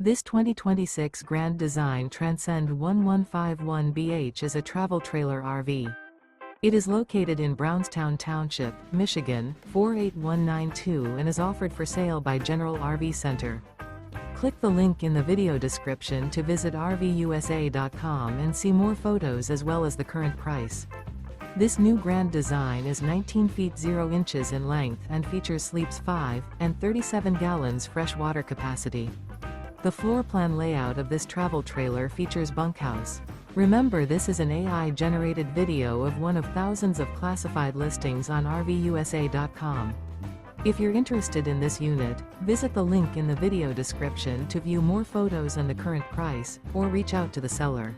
This 2026 Grand Design Transcend 1151BH is a travel trailer RV. It is located in Brownstown Township, Michigan, 48192 and is offered for sale by General RV Center. Click the link in the video description to visit RVUSA.com and see more photos as well as the current price. This new Grand Design is 19 feet 0 inches in length and features sleeps 5 and 37 gallons fresh water capacity. The floor plan layout of this travel trailer features bunkhouse. Remember, this is an AI-generated video of one of thousands of classified listings on RVUSA.com. If you're interested in this unit, visit the link in the video description to view more photos and the current price, or reach out to the seller.